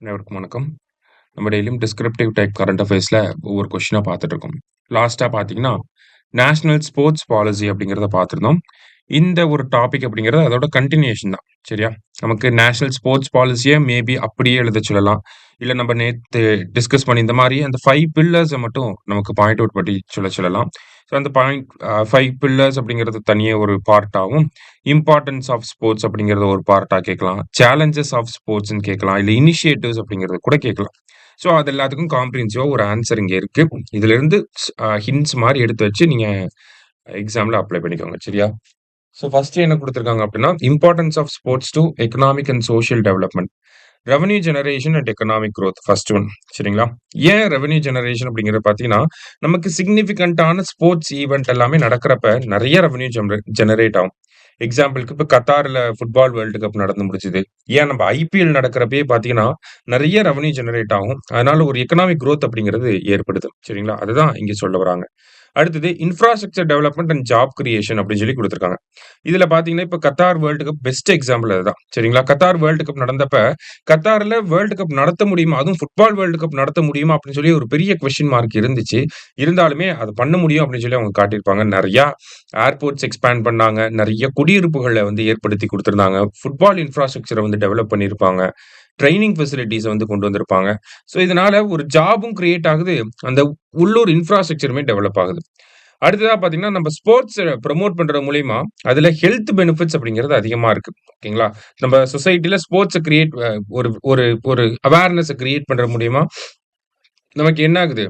அனைவருக்கும் வணக்கம். நம்ம டெய்லியும் டிஸ்கிரிப்டிவ் டைப் கரண்ட் அஃபேர்ஸ்ல ஒவ்வொரு கொஸ்டினா பார்த்துட்டு இருக்கோம். லாஸ்ட்டா பார்த்தீங்கன்னா, நேஷனல் ஸ்போர்ட்ஸ் பாலிசி அப்படிங்கிறத பார்த்திருந்தோம். இந்த ஒரு டாபிக் அப்படிங்கிறது அதோட கன்டினியூஷன் தான். சரியா? நமக்கு நேஷனல் ஸ்போர்ட்ஸ் பாலிசிய மேபி அப்படியே எழுதச் சொல்லலாம். இல்ல நம்ம நேத்து டிஸ்கஸ் பண்ணி இந்த மாரி அந்த 5 பில்லர்ஸ மட்டும் நமக்கு பாயிண்ட் அவுட் பண்ணி சொல்லலாம். ஸோ அந்த பாயிண்ட் 5 பில்லர்ஸ் அப்படிங்கிறது தனியா ஒரு பார்ட்டாவும், இம்பார்ட்டன்ஸ் ஆஃப் ஸ்போர்ட்ஸ் அப்படிங்கிறத ஒரு பார்ட்டா கேட்கலாம். சேலஞ்சஸ் ஆஃப் ஸ்போர்ட்ஸ்ன்னு கேட்கலாம். இல்ல இனிஷியேட்டிவ்ஸ் அப்படிங்கிறத கூட கேட்கலாம். ஸோ அது எல்லாத்துக்கும் காம்ப்ரிஹென்சிவா ஒரு ஆன்சர் இங்க இருக்கு. இதிலிருந்து ஹிண்ட்ஸ் மாரி எடுத்து வச்சு நீங்க எக்ஸாம்ல அப்ளை பண்ணிக்கோங்க. சரியா? ஸோ ஃபர்ஸ்ட் என்ன குடுத்திருக்காங்க அப்டின்னா, importance of sports to economic and social development. Revenue generation and economic growth first one. சரிங்களா? ஏன் ரெவென்யூ ஜெனரேஷன் அப்படிங்கிறது பார்த்தீங்கன்னா, நமக்கு சிக்னிஃபிகன்ட்டான ஸ்போர்ட்ஸ் ஈவென்ட் எல்லாமே நடக்கிறப்ப நெறைய ரெவென்யூ ஜெனரேட் ஆகும். எக்ஸாம்பிள்க்கு இப்ப கத்தார்ல ஃபுட்பால் வேர்ல்டு கப் நடந்து முடிஞ்சது. ஏன் நம்ம ஐபிஎல் நடக்கிறப்பயே பார்த்தீங்கன்னா, நெறைய ரெவென்யூ ஜெனரேட் ஆகும். அதனால ஒரு எக்கனாமிக் குரோத் அப்படிங்கிறது ஏற்படுது. சரிங்களா? அதுதான் இங்க சொல்ல வராங்க. அடுத்தது infrastructure development and job creation அப்படின்னு சொல்லி குடுத்திருக்காங்க. இதுல பார்த்தீங்கன்னா, இப்ப Qatar world cup best example அதுதான். சரிங்களா? கத்தார் வேர்ல்டு கப் நடந்தப்ப, கத்தார்ல வேர்ல்டு கப் நடத்த முடியுமா? அதுவும் ஃபுட்பால் வேர்ல்டு கப் நடத்த முடியுமா? அப்படின்னு சொல்லி ஒரு பெரிய கொஸ்டின் மார்க் இருந்துச்சு. இருந்தாலுமே அத பண்ண முடியும் அப்படின்னு சொல்லி அவங்க காட்டியிருப்பாங்க. நெறையா ஏர்போர்ட்ஸ் எக்ஸ்பேண்ட் பண்ணாங்க. நெறைய குடியிருப்புகள வந்து ஏற்படுத்தி குடுத்திருந்தாங்க. ஃபுட்பால் இன்ஃப்ராஸ்ட்ரக்சர வந்து டெவலப் பண்ணியிருப்பாங்க. ட்ரெய்னிங் ஃபெசிலிட்டீஸ வந்து கொண்டு வந்திருப்பாங்க. ஸோ இதனால ஒரு ஜாபும் கிரியேட் ஆகுது. அந்த உள்ளூர் இன்ஃப்ராஸ்ட்ரக்சருமே டெவலப் ஆகுது. அடுத்ததா பார்த்தீங்கன்னா, நம்ம ஸ்போர்ட்ஸ ப்ரமோட் பண்றது மூலியமா, அதுல ஹெல்த் பெனிஃபிட்ஸ் அப்படிங்கிறது அதிகமா இருக்கு. ஓகேங்களா? நம்ம சொசைட்டில ஸ்போர்ட்ஸ கிரியேட் ஒரு ஒரு ஒரு அவேர்னஸ கிரியேட் பண்றது மூலியமா, நமக்கு என்ன ஆகுது?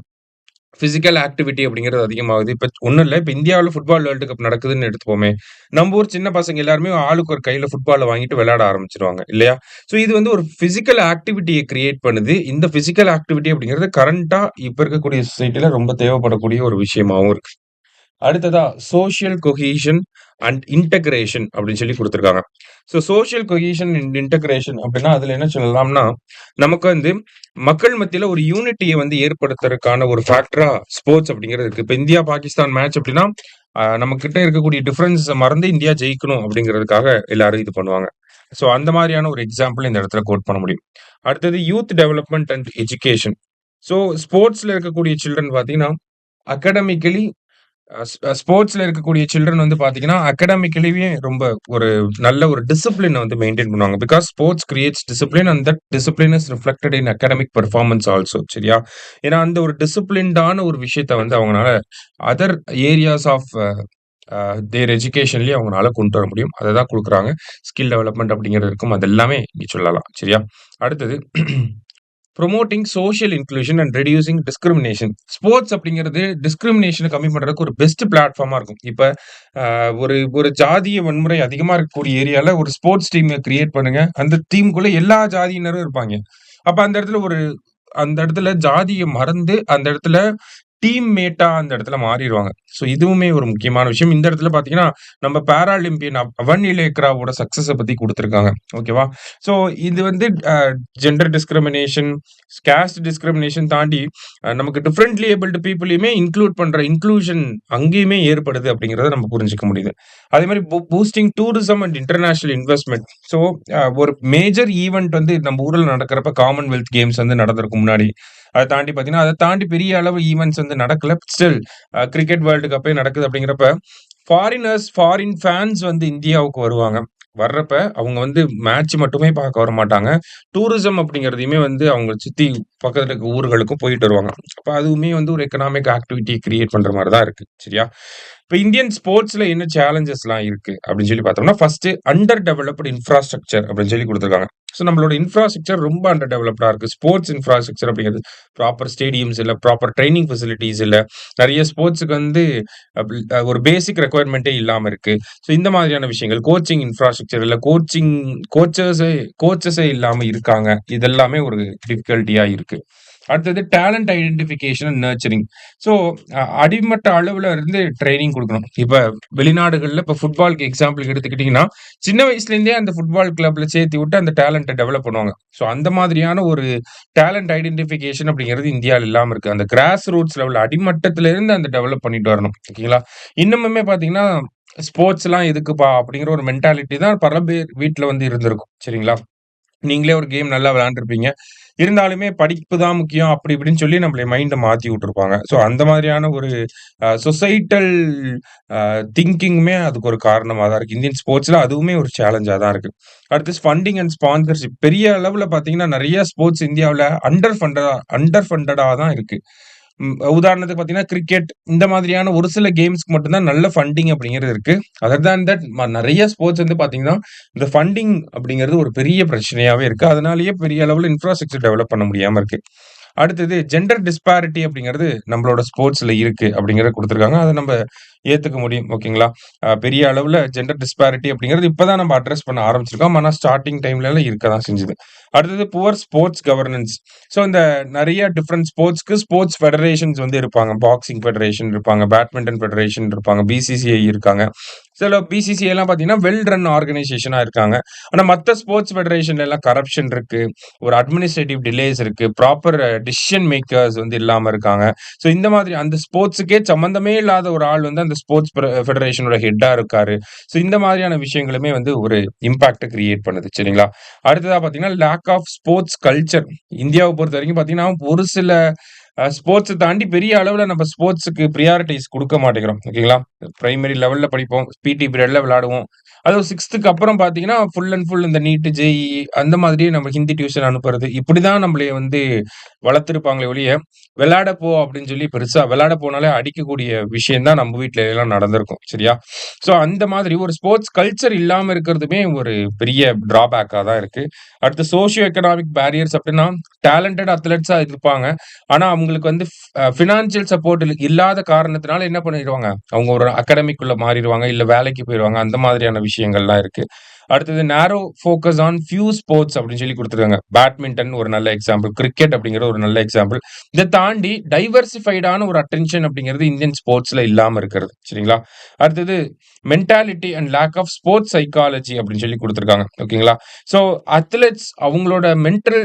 பிசிக்கல் ஆக்டிவிட்டி அப்படிங்கிறது அதிகமாகுது. இப்ப ஒண்ணும் இல்ல. இப்ப இந்தியாவுல ஃபுட்பால் வேர்ல்டு கப் நடக்குதுன்னு எடுத்துப்போமே. நம்ம ஊர் சின்ன பசங்க எல்லாருமே ஆளுக்கு ஒரு கையில ஃபுட்பால வாங்கிட்டு விளையாட ஆரம்பிச்சுருவாங்க. இல்லையா? ஸோ இது வந்து ஒரு பிசிக்கல் ஆக்டிவிட்டிய கிரியேட் பண்ணுது. இந்த பிசிக்கல் ஆக்டிவிட்டி அப்படிங்கிறது கரண்ட்டா இப்ப இருக்கக்கூடிய சொசைட்டில ரொம்ப தேவைப்படக்கூடிய ஒரு விஷயமாவும் இருக்கு. அடுத்ததா சோசியல் கொஹீஷன் அண்ட் இன்டகிரேஷன் அப்படின்னு சொல்லி குடுத்திருக்காங்க. ஸோ சோசியல் கொஹீஷன் அண்ட் இன்டகிரேஷன் அப்படின்னா, அதுல என்ன சொல்லலாம்னா, நமக்கு வந்து மக்கள் மத்தியில ஒரு யூனிட்டிய வந்து ஏற்படுத்துறதுக்கான ஒரு ஃபேக்டரா ஸ்போர்ட்ஸ் அப்படிங்கிறது இருக்கு. இப்ப இந்தியா, பாகிஸ்தான் மேட்ச் அப்படின்னா, நம்மகிட்ட இருக்கக்கூடிய டிஃபரன்ஸ மறந்து இந்தியா ஜெயிக்கணும் அப்படிங்கிறதுக்காக எல்லாரும் இது பண்ணுவாங்க. ஸோ அந்த மாரியான ஒரு எக்ஸாம்பிள் இந்த இடத்துல கோட் பண்ண முடியும். அடுத்தது youth development and education. So ஸ்போர்ட்ஸ்ல இருக்கக்கூடிய சில்ட்ரன் பார்த்தீங்கன்னா, அகாடமிக்கலி ஸ்போர்ட்ஸ்ல இருக்கக்கூடிய சில்ட்ரன் வந்து பார்த்தீங்கன்னா, அகாடமிக்கலியே ரொம்ப ஒரு நல்ல ஒரு டிசிப்ளின வந்து மெயின்டெயின் பண்ணுவாங்க. Because sports creates discipline and that discipline is reflected in academic performance also. சரியா? ஏன்னா, அந்த ஒரு டிசிப்ளின்டான ஒரு விஷயத்த வந்து அவங்கனால அதர் ஏரியாஸ் ஆஃப் தேர் எஜுகேஷன்லயே அவங்கனால கொண்டு வர முடியும். அத தான் குடுக்குறாங்க. ஸ்கில் டெவலப்மென்ட் அப்படிங்கிறது இருக்கும். அது எல்லாமே இங்க சொல்லலாம். சரியா? அடுத்தது promoting social inclusion and reducing discrimination. Sports அப்படிங்கிறது டிஸ்கிரிமினேஷன கம்மி பண்றதுக்கு ஒரு பெஸ்ட் பிளாட்ஃபார்மா இருக்கும். இப்ப ஒரு ஒரு ஜாதிய வன்முறை அதிகமா இருக்கக்கூடிய ஏரியால ஒரு ஸ்போர்ட்ஸ் டீம கிரியேட் பண்ணுங்க. அந்த டீமுக்குள்ள எல்லா ஜாதியினரும் இருப்பாங்க. அப்ப அந்த இடத்துல ஜாதிய மறந்து அந்த இடத்துல டீம் மேட்டா அந்த இடத்துல மாறிருவாங்க. ஸோ இதுவுமே ஒரு முக்கியமான விஷயம். இந்த இடத்துல பார்த்தீங்கன்னா, நம்ம பாராலிம்பியன் அவன் இலேக்ராவோட சக்சஸ பத்தி குடுத்திருக்காங்க. ஓகேவா? ஸோ இது வந்து ஜெண்டர் டிஸ்கிரிமினேஷன், காஸ்ட் டிஸ்கிரிமினேஷன் தாண்டி நமக்கு டிஃபரெண்ட்லி ஏபிள்டு பீப்பிளையுமே இன்க்ளூட் பண்ற இன்க்ளூஷன் அங்கேயுமே ஏற்படுது அப்படிங்கிறத நம்ம புரிஞ்சுக்க முடியுது. அதே மாரி boosting tourism and international investment. So ஒரு மேஜர் ஈவென்ட் வந்து நம்ம ஊர்ல நடக்கிறப்ப காமன்வெல்த் கேம்ஸ் வந்து நடந்திருக்கும் முன்னாடி. அத தாண்டி பார்த்தீங்கன்னா, அத தாண்டி பெரிய அளவு ஈவென்ட்ஸ் வந்து நடக்கல. ஸ்டில் கிரிக்கெட் வேர்ல்டு கப்பே நடக்குது அப்படிங்கிறப்ப, ஃபாரின் ஃபேன்ஸ் வந்து இந்தியாவுக்கு வருவாங்க. வர்றப்ப அவங்க வந்து மேட்ச் மட்டுமே பார்க்க வரமாட்டாங்க. டூரிசம் அப்படிங்கிறதையுமே வந்து அவங்க சுத்தி பக்கத்துல இருக்க ஊர்களுக்கும் போயிட்டு வருவாங்க. அப்ப அதுவுமே வந்து ஒரு எக்கனாமிக் ஆக்டிவிட்டி கிரியேட் பண்ற மாரி தான் இருக்கு. சரியா? இப்ப இந்தியன் ஸ்போர்ட்ஸ்ல என்ன சேலஞ்சஸ்லாம் இருக்கு அப்படின்னு சொல்லி பார்த்தோம்னா, ஃபர்ஸ்ட் அண்டர் டெவலப்டு இன்ஃப்ராஸ்ட்ரக்சர் அப்படின்னு சொல்லி குடுத்திருக்காங்க. ஸோ நம்மளோட இன்ஃப்ராஸ்ட்ரக்சர் ரொம்ப அண்டர் டெவலப்டா இருக்கு. ஸ்போர்ட்ஸ் இன்ஃப்ராஸ்ட்ரக்சர் அப்படிங்கிறது ப்ராப்பர் ஸ்டேடியம்ஸ் இல்ல, ப்ராப்பர் ட்ரெய்னிங் ஃபெசிலிட்டீஸ் இல்ல. நெறைய ஸ்போர்ட்ஸ்க்கு வந்து ஒரு பேசிக் ரெக்வயர்மென்ட்டே இல்லாம இருக்கு. ஸோ இந்த மாதிரியான விஷயங்கள். கோச்சிங் இன்ஃப்ராஸ்ட்ரக்சர் இல்ல, கோச்சஸே இல்லாம இருக்காங்க. இதெல்லாமே ஒரு டிஃபிகல்ட்டியா இருக்கு. அடுத்தது talent identification and nurturing. So அடிமட்ட அளவுல இருந்து ட்ரெய்னிங் குடுக்கணும். இப்ப வெளிநாடுகள்ல இப்ப ஃபுட்பால்க்கு எக்ஸாம்பிள்க்கு எடுத்துக்கிட்டீங்கன்னா, சின்ன வயசுல இருந்தே அந்த ஃபுட்பால் கிளப்ல சேர்த்து விட்டு அந்த டேலண்ட்ட டெவலப் பண்ணுவாங்க. ஸோ அந்த மாதிரியான ஒரு டேலண்ட் ஐடென்டிஃபிகேஷன் அப்படிங்கிறது இந்தியால இல்லாம இருக்கு. அந்த கிராஸ் ரூட்ஸ் லெவல் அடிமட்டத்துல இருந்து அந்த டெவலப் பண்ணிட்டு வரணும். ஓகேங்களா? இன்னமுமே பார்த்தீங்கன்னா, ஸ்போர்ட்ஸ்லாம் எதுக்குப்பா? அப்படிங்கிற ஒரு மென்டாலிட்டி தான் பல பேர் வீட்ல வந்து இருந்திருக்கும். சரிங்களா? நீங்களே ஒரு கேம் நல்லா விளையாண்டுருப்பீங்க. இருந்தாலுமே படிப்பு தான் முக்கியம் அப்படி இப்படின்னு சொல்லி நம்மள மைண்ட மாத்தி விட்டுருப்பாங்க. ஸோ அந்த மாதிரியான ஒரு சொசைட்டல் திங்கிங்குமே அதுக்கு ஒரு காரணமா தான் இருக்கு. இந்தியன் ஸ்போர்ட்ஸ்ல அதுவுமே ஒரு சேலஞ்சா தான் இருக்கு. அடுத்து ஃபண்டிங் அண்ட் ஸ்பான்சர்ஷிப் பெரிய அளவுல பார்த்தீங்கன்னா, நெறைய ஸ்போர்ட்ஸ் இந்தியாவுல அண்டர் ஃபண்டடா தான் இருக்கு. உதாரணத்துக்கு பார்த்தீங்கன்னா, கிரிக்கெட் இந்த மாதிரியான ஒரு சில கேம்ஸ்க்கு மட்டும் தான் நல்ல ஃபண்டிங் அப்படிங்கிறது இருக்கு. அதர் தேன் தட் நெறைய ஸ்போர்ட்ஸ் வந்து பார்த்தீங்கன்னா, இந்த ஃபண்டிங் அப்படிங்கிறது ஒரு பெரிய பிரச்சனையாவே இருக்கு. அதனாலேயே பெரிய அளவுல இன்ஃப்ராஸ்ட்ரக்சர் டெவலப் பண்ண முடியாம இருக்கு. அடுத்தது ஜெண்டர் டிஸ்பாரிட்டி அப்படிங்கிறது நம்மளோட ஸ்போர்ட்ஸ்ல இருக்கு அப்படிங்கிறத குடுத்துருக்காங்க. அத நம்ப ஏத்துக்க முடியும். ஓகேங்களா? பெரிய அளவுல ஜெண்டர் டிஸ்பாரிட்டி அப்படிங்கிறது இப்ப தான் நம்ம அட்ரஸ் பண்ண ஆரம்பிச்சிருக்கோம். ஆனா ஸ்டார்ட்டிங் டைம்லலாம் இருக்க தான் செஞ்சது. அடுத்தது புவர் ஸ்போர்ட்ஸ் கவர்னன்ஸ். ஸோ இந்த நெறைய டிஃபரெண்ட் ஸ்போர்ட்ஸ்க்கு ஸ்போர்ட்ஸ் ஃபெடரேஷன்ஸ் வந்து இருப்பாங்க. பாக்ஸிங் ஃபெடரேஷன் இருப்பாங்க, பேட்மிண்டன் ஃபெடரேஷன் இருப்பாங்க, பிசிசிஐ இருக்காங்க. சில பிசிசிஐலாம் பார்த்தீங்கன்னா, வெல் ரன் ஆர்கனைசேஷனா இருக்காங்க. ஆனா மத்த ஸ்போர்ட்ஸ் ஃபெடரேஷன்ல எல்லாம் கரப்ஷன் இருக்கு. ஒரு அட்மினிஸ்ட்ரேட்டிவ் டிலேஸ் இருக்கு. ப்ராப்பர் டிசிஷன் மேக்கர்ஸ் வந்து இல்லாம இருக்காங்க. ஸோ இந்த மாதிரி அந்த ஸ்போர்ட்ஸ்க்கே சம்மந்தமே இல்லாத ஒரு ஆள் வந்து அந்த ஸ்போர்ட்ஸ் ஃபெடரேஷனோட ஹெட்டா இருக்காரு. ஸோ இந்த மாதிரியான விஷயங்களுமே வந்து ஒரு இம்பாக்ட்ட கிரியேட் பண்ணுது. சரிங்களா? அடுத்ததா பார்த்தீங்கன்னா, லேக் ஆஃப் ஸ்போர்ட்ஸ் கல்ச்சர். இந்தியாவ பொறுத்தவரைக்கும் பார்த்தீங்கன்னா, ஒரு சில ஸ்போர்ட்ஸ தாண்டி பெரிய அளவுல நம்ம ஸ்போர்ட்ஸ்க்கு பிரியாரிட்டீஸ் குடுக்க மாட்டேங்கிறோம். ஓகேங்களா? பிரைமரி லெவல்ல படிப்போம். பிடி பீரியட்ல விளையாடுவோம். அதுவும் 6த்துக்கு அப்புறம் பார்த்தீங்கன்னா, ஃபுல் அண்ட் ஃபுல் இந்த நீட், ஜேஇஇ அந்த மாதிரியே நம்ம ஹிந்தி டியூஷன் அனுப்புறது. இப்படிதான் நம்மளைய வந்து வளர்த்திருப்பாங்களே ஒழிய, "விளையாட போ" அப்படின்னு சொல்லி பெருசா விளையாட போனாலே அடிக்கக்கூடிய விஷயம் தான் நம்ம வீட்ல எல்லாம் நடந்திருக்கும். சரியா? ஸோ அந்த மாதிரி ஒரு ஸ்போர்ட்ஸ் கல்ச்சர் இல்லாம இருக்கிறதுமே ஒரு பெரிய டிராபேக்கா தான் இருக்கு. அடுத்து சோசியோ எக்கனாமிக் பேரியர்ஸ் அப்படின்னா, டேலண்டட் அத்லெட்ஸா இருப்பாங்க. ஆனா அவங்களுக்கு வந்து ஃபினான்சியல் சப்போர்ட் இல்லாத காரணத்தினால என்ன பண்ணிருவாங்க, அவங்க ஒரு அகாடமிக்குள்ள மாறிருவாங்க. இல்ல வேலைக்கு போயிருவாங்க. அந்த மாதிரியான விஷயங்கள்லாம் இருக்கு. அடுத்தது நேரோ ஃபோக்கஸ் ஆன் ஃபியூ ஸ்போர்ட்ஸ் அப்படின்னு சொல்லி குடுத்துருக்காங்க. பேட்மிண்டன் ஒரு நல்ல எக்ஸாம்பிள். கிரிக்கெட் அப்படிங்கிற ஒரு நல்ல எக்ஸாம்பிள். இத தாண்டி டைவர்சிஃபைடான ஒரு அட்டென்ஷன் அப்படிங்கிறது இந்தியன் ஸ்போர்ட்ஸ்ல இல்லாம இருக்கிறது. சரிங்களா? அடுத்தது mentality and lack of sports psychology அப்படின்னு சொல்லி குடுத்துருக்காங்க. ஓகேங்களா? ஸோ அத்லெட்ஸ் அவங்களோட மென்டல்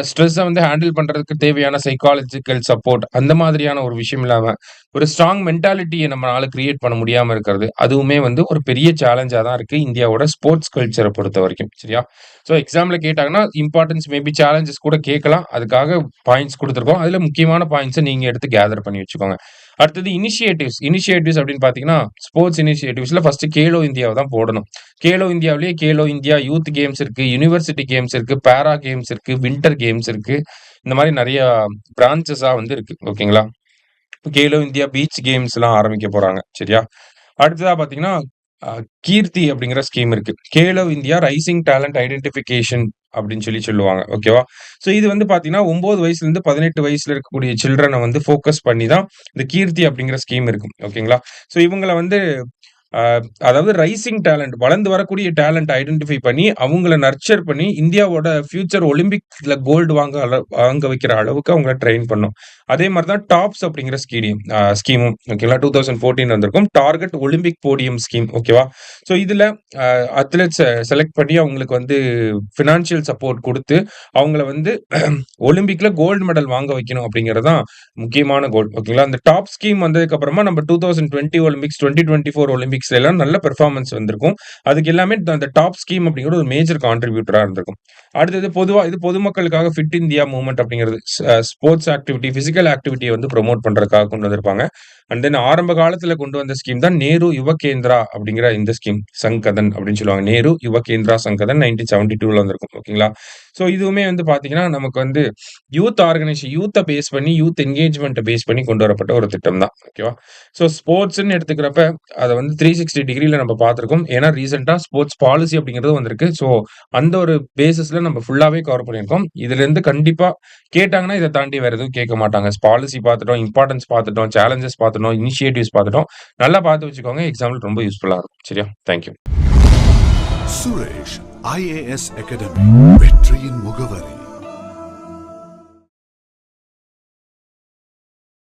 ஸ்ட்ரெஸ்ஸ வந்து ஹேண்டில் பண்றதுக்கு தேவையான சைக்காலஜிக்கல் சப்போர்ட் அந்த மாதிரியான ஒரு விஷயம் இல்லாம, ஒரு ஸ்ட்ராங் மென்டாலிட்டிய நம்மளால கிரியேட் பண்ண முடியாம இருக்கிறது. அதுவுமே வந்து ஒரு பெரிய சேலஞ்சா தான் இருக்கு இந்தியாவோட ஸ்போர்ட்ஸ் கல்ச்சர பொறுத்தவரைக்கும். சரியா? ஸோ எக்ஸாம்ல கேட்டாங்கன்னா, இம்பார்ட்டன்ஸ் மேபி சேலஞ்சஸ் கூட கேட்கலாம். அதுக்காக பாயிண்ட்ஸ் குடுத்துருக்கோம். அதுல முக்கியமான பாயிண்ட்ஸ நீங்க எடுத்து கேதர் பண்ணி வச்சுக்கோங்க. அடுத்தது இனிஷியேட்டிவ்ஸ். இனிஷியேட்டிவ்ஸ் அப்படின்னு பார்த்தீங்கன்னா, ஸ்போர்ட்ஸ் இனிஷியேட்டிவ்ஸ்ல ஃபர்ஸ்ட் கேலோ இந்தியாவ தான் போடணும். கேலோ இந்தியாவிலேயே கேலோ இந்தியா யூத் கேம்ஸ் இருக்கு, யுனிவர்சிட்டி கேம்ஸ் இருக்கு, பாரா கேம்ஸ் இருக்கு, வின்டர் கேம்ஸ் இருக்கு. இந்த மாரி நெறைய பிரான்ச்சஸா வந்து இருக்கு. ஓகேங்களா? கேலோ இந்தியா பீச் கேம்ஸ்லாம் ஆரம்பிக்க போறாங்க. சரியா? அடுத்ததா பார்த்தீங்கன்னா, அ கீர்த்தி அப்படிங்கிற ஸ்கீம் இருக்கு. Khelo India rising talent identification அப்படின்னு சொல்லி சொல்லுவாங்க. ஓகேவா? ஸோ இது வந்து பார்த்தீங்கன்னா, 9 வயசுலேருந்து 18 வயசுல இருக்கக்கூடிய சில்ட்ரன வந்து ஃபோக்கஸ் பண்ணி தான் இந்த கீர்த்தி அப்படிங்கிற ஸ்கீம் இருக்கும். ஓகேங்களா? ஸோ இவங்கள வந்து அ அதாவது ரைசிங் டேலண்ட் வளர்ந்து வரக்கூடிய டேலண்ட் ஐடென்டிஃபை பண்ணி, அவங்கள நர்ச்சர் பண்ணி இந்தியாவோட ஃபியூச்சர் ஒலிம்பிக்ஸ்ல கோல்டு வாங்க வைக்கிற அளவுக்கு அவங்கள ட்ரெயின் பண்ணும். அதே மாரி தான் டாப்ஸ் அப்படிங்கிற ஸ்கீமும் ஓகேங்களா? 2014 வந்திருக்கும். டார்கெட் ஒலிம்பிக் போடியம் ஸ்கீம் ஓகேவா? ஸோ இதுல அத்லெட்ஸ செலக்ட் பண்ணி அவங்களுக்கு வந்து பினான்சியல் சப்போர்ட் குடுத்து, அவங்கள வந்து ஒலிம்பிக்ல கோல்டு மெடல் வாங்க வைக்கணும் அப்படிங்கிறது தான் முக்கியமான கோல். ஓகேங்களா? அந்த டாப் ஸ்கீம் வந்ததுக்கு அப்புறமா நம்ம 2020 ஒலிம்பிக்ஸ், 2024 ஒலிம்பிக்ஸ்ல எல்லாம் நல்ல பெர்ஃபார்மன்ஸ் வந்திருக்கும். அதுக்கு எல்லாமே அந்த டாப் ஸ்கீம் அப்படிங்கிறது ஒரு மேஜர் கான்ட்ரிபியூட்டரா இருந்திருக்கும். அடுத்தது பொதுவா இது பொதுமக்களுக்காக ஃபிட் இந்தியா மூவ்மெண்ட் அப்படிங்கிறது ஸ்போர்ட்ஸ் ஆக்டிவிட்டி, பிசிக்கல் ஆக்டிவிட்டிய வந்து ப்ரமோட் பண்றதுக்காக கொண்டு வந்திருப்பாங்க. அண்ட் தென் ஆரம்ப காலத்துல கொண்டு வந்த ஸ்கீம் தான் நேரு யுவ கேந்திரா அப்படிங்கிற இந்த ஸ்கீம். சங்கதன் அப்படின்னு சொல்லுவாங்க. நேரு யுவ கேந்திரா சங்கதன் 1972ல வந்திருக்கும். ஓகேங்களா? ஸோ இதுவுமே வந்து பார்த்தீங்கன்னா, நமக்கு வந்து யூத்த பேஸ் பண்ணி, யூத் என்கேஜ்மென்ட்ட பேஸ் பண்ணி கொண்டு வரப்பட்ட ஒரு திட்டம் தான். ஓகேவா? ஸோ ஸ்போர்ட்ஸ்ன்னு எடுத்துக்கிறப்ப, அத வந்து 360 டிகிரில நம்ம பார்த்திருக்கோம். ஏன்னா ரீசென்ட்டா ஸ்போர்ட்ஸ் பாலிசி அப்படிங்கிறது வந்திருக்கு. ஸோ அந்த ஒரு பேசிஸ்ல நம்ம ஃபுல்லாவே கவர் பண்ணியிருக்கோம். இதுலருந்து கண்டிப்பா கேட்டாங்கன்னா, இத தாண்டி வேற எதுவும் கேட்க மாட்டாங்க. பாலிசி பார்த்துட்டோம், இம்பார்ட்டன்ஸ் பார்த்துட்டோம், சேலஞ்சஸ் பார்த்துட்டோம், இனிஷியேட்டிவ்ஸ் பார்த்துட்டோம். நல்லா பார்த்து வச்சுக்கோங்க. எக்ஸாம்ல ரொம்ப யூஸ்ஃபுல்லா இருக்கும். சரியா? Thank you. Suresh IAS academy வெற்றியின் முகவரி.